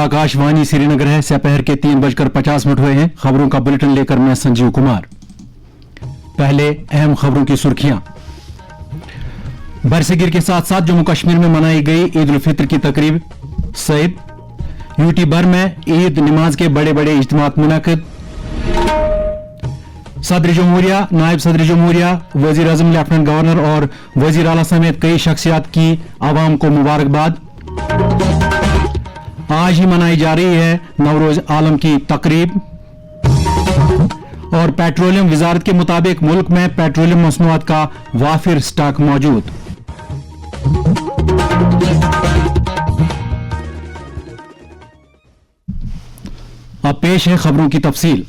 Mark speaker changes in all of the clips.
Speaker 1: आकाशवाणी श्रीनगर है। दोपहर के 3:50 हुए हैं। खबरों का बुलेटिन लेकर मैं संजीव कुमार। पहले अहम खबरों की सुर्खियां। बरसगीर के साथ साथ जम्मू कश्मीर में मनाई गई ईद उल फित्र की तकरीब सईद। यूटी भर में ईद नमाज के बड़े बड़े इज्तिमात मुनक़िद। सदर जमहूरिया, नायब सदर जमहूरिया, वजीर आजम, लेफ्टिनेंट गवर्नर और वजीर आला समेत कई शख्सियात की आवाम को मुबारकबाद। आज ही मनाई जा रही है नवरोज आलम की तकरीब। और पेट्रोलियम वजारत के मुताबिक मुल्क में पेट्रोलियम मसनूआत का वाफिर स्टॉक मौजूद। अब पेश है खबरों की तफसील।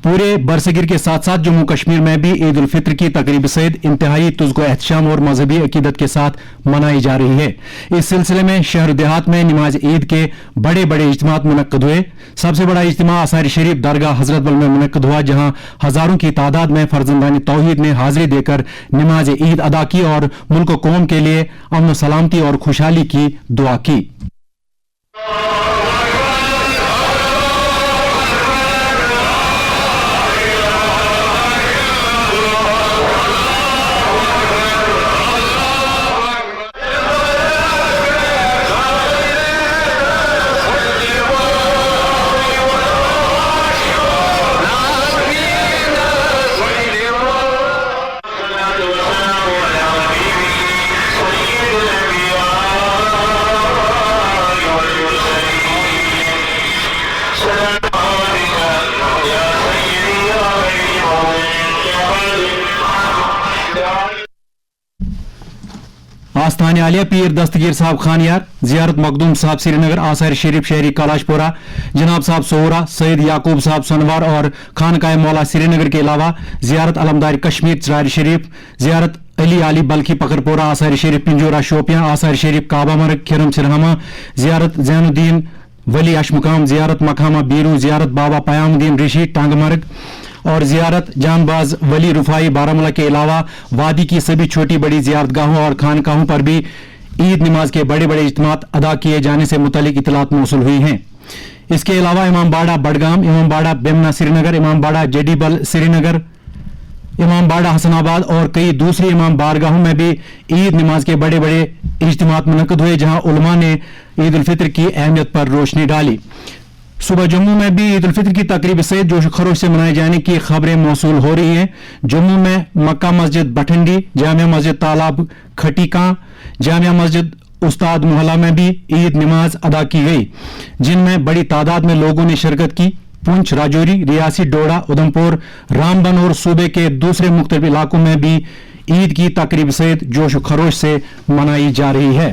Speaker 1: पूरे बरसगीर के साथ साथ जम्मू कश्मीर में भी ईद उल फित्र की तकरीब सईद इंतहाई तुज़्को एहतशाम और मजहबी अकीदत के साथ मनाई जा रही है। इस सिलसिले में शहर देहात में नमाज ईद के बड़े बड़े इज्तिमात मुनक्कद हुए। सबसे बड़ा इज्तिमा आसार शरीफ दरगाह हजरत बल में मुनक्कद हुआ, जहां हजारों की तादाद में फर्जंदान तौहीद ने हाजिरी देकर नमाज ईद अदा की और मुल्क कौम के लिए अमन सलामती और खुशहाली की दुआ की। आस्थान आलिया पीर दस्तगीर साहब खानियार, जियारत मखदूम साहब श्रीनगर, आसार शरीफ शहरी कलाशपुरा, जनाब साहब सोहरा, सैयद याकूब साहब सनवार और खानकाए मौला श्रीनगर के अलावा जियारत अलमदार कश्मीर चरार शरीफ, जियारत अली आली बल्कि पकरपोरा, आसार शरीफ पिंजोरा शोपियां, आसार शरीफ काबा मर्ग खिरम सिरहमा, जियारत जैनुद्दीन वली अशमुकाम, जियारत मकामा बीरू, जियारत बाबा पयामुद्दीन ऋषि टांगमर्ग और जियारत जानबाज वली रुफाई बारामूला के अलावा वादी की सभी छोटी बड़ी जियारतगाहों और खानकाहों पर भी ईद नमाज के बड़े बड़े इज्तिमात अदा किए जाने से मुतल्लिक इतलात मौसूल हुई हैं। इसके अलावा इमामबाड़ा बडगाम, इमामबाड़ा बेमना श्रीनगर, इमामबाड़ा जेडीबल श्रीनगर, इमामबाड़ा हसनाबाद और कई दूसरी इमाम बारगाहों में भी ईद नमाज के बड़े बड़े इज्तिमात मुनक़्क़द हुए, जहां उलमा ने ईद उल फित्र की अहमियत पर रोशनी डाली। सुबह जम्मू में भी ईद उल फित्र की तकरीब से जोश खरोश से मनाए जाने की खबरें मौसूल हो रही हैं। जम्मू में मक्का मस्जिद बठंडी, जामिया मस्जिद तालाब खटीका, जामिया मस्जिद उस्ताद मोहल्ला में भी ईद नमाज अदा की गई, जिनमें बड़ी तादाद में लोगों ने शिरकत की। पुंछ, राजौरी, रियासी, डोडा, उधमपुर, रामबन और सूबे के दूसरे मुख्तलिफ इलाकों में भी ईद की तकरीब सहित जोश खरोश से मनाई जा रही है।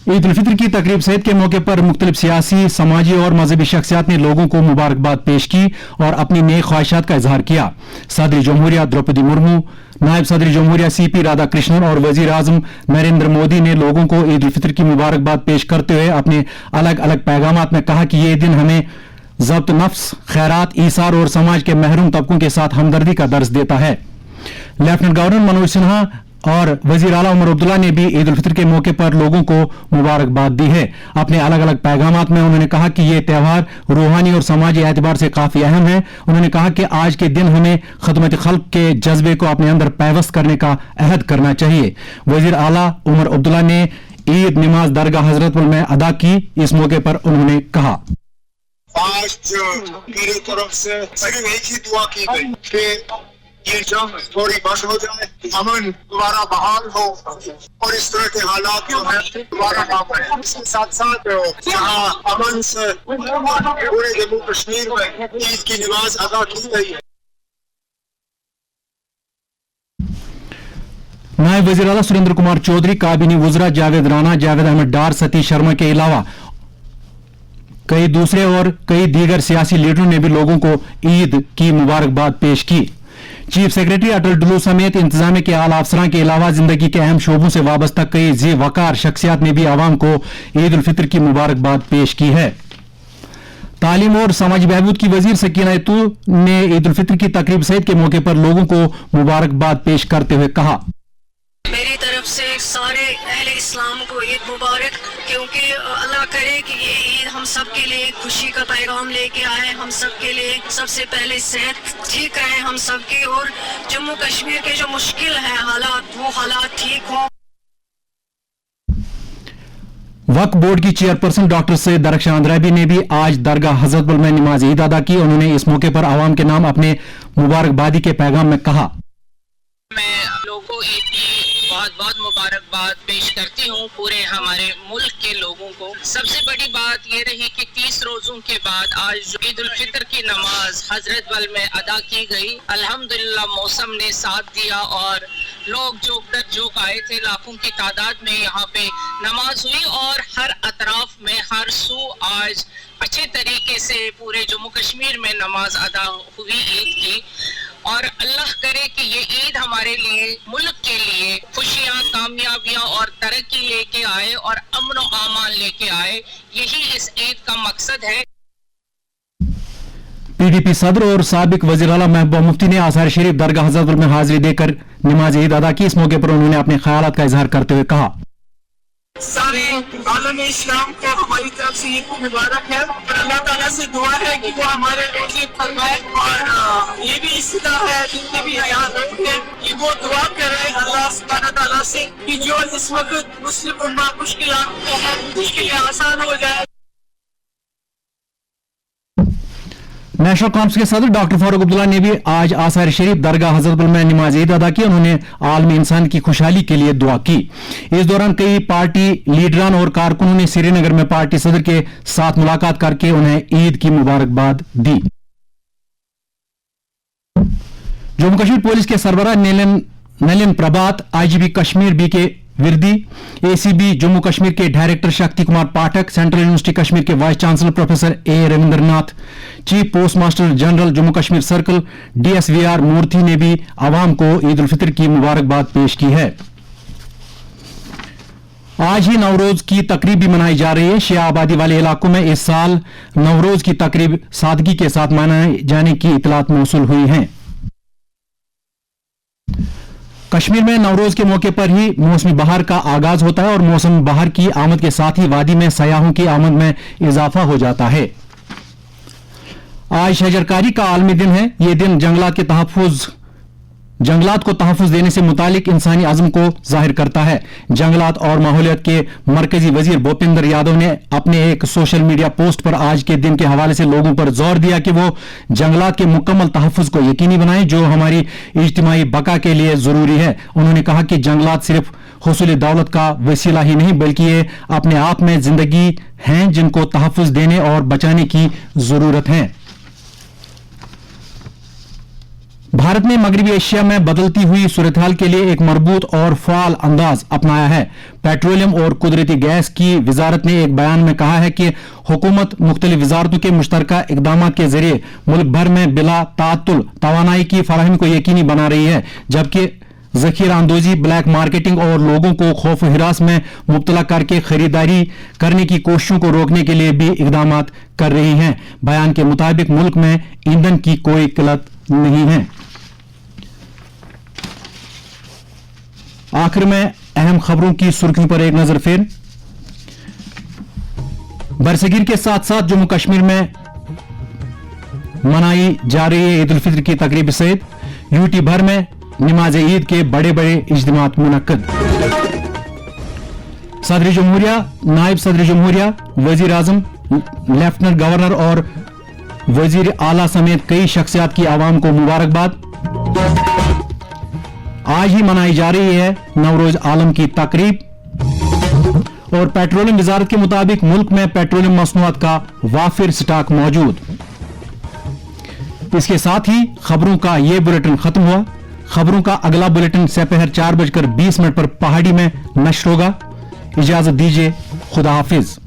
Speaker 1: ईद उल फित्र की तकरीब सईद के मौके पर मुख्तलिफ सियासी, समाजी और मजहबी शख्सियात ने लोगों को मुबारकबाद पेश की और अपनी नेक ख्वाहिशात का इजहार किया। सदर जमहूरिया द्रौपदी मुर्मू, नायब सदर जमहूरिया CP राधाकृष्णन और वजीर आजम नरेंद्र मोदी ने लोगों को ईद उल फित्र की मुबारकबाद पेश करते हुए अपने अलग अलग पैगामात में कहा कि ये दिन हमें ज़ब्त नफ्स, खैरात, ईसार और समाज के महरूम तबकों के साथ हमदर्दी का दर्स देता है। लेफ्टिनेंट गवर्नर मनोज सिन्हा और वजीर आला उमर अब्दुल्ला ने भी ईद उल फित्र के मौके पर लोगों को मुबारकबाद दी है। अपने अलग अलग पैगामात में उन्होंने कहा कि ये त्यौहार रूहानी और समाजी एतबार से काफी अहम है। उन्होंने कहा कि आज के दिन हमें खिदमत खल्क के जज्बे को अपने अंदर पैवस्त करने का अहद करना चाहिए। वजीर आला उमर अब्दुल्ला ने ईद नमाज दरगाह हजरत बल में अदा की। इस मौके पर उन्होंने कहा,
Speaker 2: आज मेरी तरफ से सिर्फ एक ही दुआ की गई कि ये जंग थोड़ी बंद हो जाए, अमन दोबारा बहाल हो और इस तरह के हालात जो है दोबारा ना बने। इसके साथ साथ जहाँ अमन से पूरे जम्मू कश्मीर में ईद की नमाज अदा की गई है।
Speaker 1: नायब वजीर आला सुरेंद्र कुमार चौधरी, काबीनी वज़रा जावेद राना, जावेद अहमद डार, सतीश शर्मा के अलावा कई दूसरे और कई दीगर सियासी लीडरों ने भी लोगों को ईद की मुबारकबाद पेश की। चीफ सेक्रेटरी अटल डुल्लू समेत इंतजामिया के आला अफसरान के अलावा जिंदगी के अहम शोबों से वाबस्ता कई जी वकार शख्सियात ने भी आवाम को ईद उल फित्र की मुबारकबाद पेश की है। तालीम और समाजी बहबूद की वजीर सकीना तू ने ईद उल फित्र की तकरीब सईद के मौके पर लोगों को मुबारकबाद पेश करते हुए कहा,
Speaker 3: मेरी तरफ से सारे अहले इस्लाम को ईद मुबारक, क्योंकि अल्लाह کہ یہ عید ہم سب کے لیے خوشی کا پیغام لے کے آئے. ہم سب کے لیے سب سے پہلے صحت ٹھیک رہے ہم سب کی, اور جموں کشمیر کے جو مشکل ہے حالات وہ حالات ٹھیک ہوں.
Speaker 1: وقف بورڈ کی چیئرپرسن ڈاکٹر سید درخشاں اندرابی نے بھی آج درگاہ حضرت بل میں نماز عید ادا کی. انہوں نے اس موقع پر عوام کے نام اپنے مبارکبادی کے پیغام میں کہا,
Speaker 4: میں لوگوں کو عید کی بہت بہت مبارکباد پیش کرتی ہوں, پورے ہمارے ملک کے لوگوں کو. سب سے بڑی بات یہ رہی کہ 30 روزوں کے بعد آج عید الفطر کی نماز حضرت بل میں ادا کی گئی. الحمدللہ موسم نے ساتھ دیا اور لوگ جو آئے تھے لاکھوں کی تعداد میں یہاں پہ نماز ہوئی, اور ہر اطراف میں ہر سو آج اچھے طریقے سے پورے جموں کشمیر میں نماز ادا ہوئی عید کی. اور اللہ کرے کہ یہ عید ہمارے لیے ملک کے لیے خوشیاں, کامیابیاں اور ترقی لے کے آئے اور امن و امان لے کے آئے. یہی اس عید کا مقصد ہے.
Speaker 1: پی ڈی پی صدر اور سابق وزیر اعلیٰ محبوبہ مفتی نے آثار شریف درگاہ حضرت بل میں حاضری دے کر نماز عید ادا کی. اس موقع پر انہوں نے اپنے خیالات کا اظہار کرتے ہوئے کہا,
Speaker 5: سارے عالم اسلام کو ہماری طرف سے عید مبارک ہے, اور اللہ تعالیٰ سے دعا ہے کہ وہ ہمارے روزے فرمائے, اور یہ بھی اصطلاح ہے جتنے بھی یہاں رہتے ہیں کہ وہ دعا کرے اللہ سبحانہ تعالیٰ سے کہ جو اس وقت مسلم امہ مشکلات میں ہے مشکلیں آسان ہو جائے.
Speaker 1: نیشنل کانفرنس کے صدر ڈاکٹر فاروق عبداللہ نے بھی آج آثار شریف درگاہ حضرت بل میں نماز عید ادا کی. انہوں نے عالمی انسان کی خوشحالی کے لیے دعا کی. اس دوران کئی پارٹی لیڈران اور کارکنوں نے سری نگر میں پارٹی صدر کے ساتھ ملاقات کر کے انہیں عید کی مبارکباد دی. جموں کشمیر پولیس کے سربراہ Nalin Prabhat, I G P Kashmir B K Birdi, A C B Jammu Kashmir کے director Shakti Kumar Pathak, central university Kashmir کے vice chancellor professor A Ravinder Nath, chief post master general Jammu Kashmir circle D S V R Murthy نے بھی عوام کو عید الفطر کی مبارکباد پیش کی ہے. آج ہی نوروز کی تقریب بھی منائی جا رہی ہے. شیعہ آبادی والے علاقوں میں اس سال نوروز کی تقریب سادگی کے ساتھ منائے جانے کی اطلاعات موصول ہوئی ہیں. کشمیر میں نوروز کے موقع پر ہی موسم بہار کا آغاز ہوتا ہے, اور موسم بہار کی آمد کے ساتھ ہی وادی میں سیاحوں کی آمد میں اضافہ ہو جاتا ہے. آج شجرکاری کا عالمی دن ہے. یہ دن جنگلات کو تحفظ دینے سے متعلق انسانی عزم کو ظاہر کرتا ہے. جنگلات اور ماحولیات کے مرکزی وزیر بھوپندر یادو نے اپنے ایک سوشل میڈیا پوسٹ پر آج کے دن کے حوالے سے لوگوں پر زور دیا کہ وہ جنگلات کے مکمل تحفظ کو یقینی بنائیں, جو ہماری اجتماعی بقا کے لیے ضروری ہے. انہوں نے کہا کہ جنگلات صرف حصول دولت کا وسیلہ ہی نہیں بلکہ یہ اپنے آپ میں زندگی ہیں جن کو تحفظ دینے اور بچانے کی ضرورت ہے. بھارت نے مغربی ایشیا میں بدلتی ہوئی صورتحال کے لیے ایک مربوط اور فعال انداز اپنایا ہے. پیٹرولیم اور قدرتی گیس کی وزارت نے ایک بیان میں کہا ہے کہ حکومت مختلف وزارتوں کے مشترکہ اقدامات کے ذریعے ملک بھر میں بلا تعطل توانائی کی فراہمی کو یقینی بنا رہی ہے, جبکہ ذخیرہ اندوزی, بلیک مارکیٹنگ اور لوگوں کو خوف و ہراس میں مبتلا کر کے خریداری کرنے کی کوششوں کو روکنے کے لیے بھی اقدامات کر رہی ہیں. بیان کے مطابق ملک میں ایندھن کی کوئی قلت نہیں ہے. آخر میں اہم خبروں کی سرخیوں پر ایک نظر پھر. برصغیر کے ساتھ ساتھ جموں کشمیر میں منائی جا رہی ہے عید الفطر کی تقریب سعید. یو ٹی بھر میں نماز عید کے بڑے بڑے اجتماعات منعقد. صدر جمہوریہ, نائب صدر جمہوریہ, وزیر اعظم, لیفٹننٹ گورنر اور وزیر اعلیٰ سمیت کئی شخصیات کی عوام کو مبارکباد. آج ہی منائی جا رہی ہے نوروز عالم کی تقریب. اور پیٹرولیم وزارت کے مطابق ملک میں پیٹرولیم مصنوعات کا وافر سٹاک موجود. اس کے ساتھ ہی خبروں کا یہ بلیٹن ختم ہوا. خبروں کا اگلا بلیٹن سپہر 4:20 پر پہاڑی میں نشر ہوگا. اجازت دیجیے, خدا حافظ.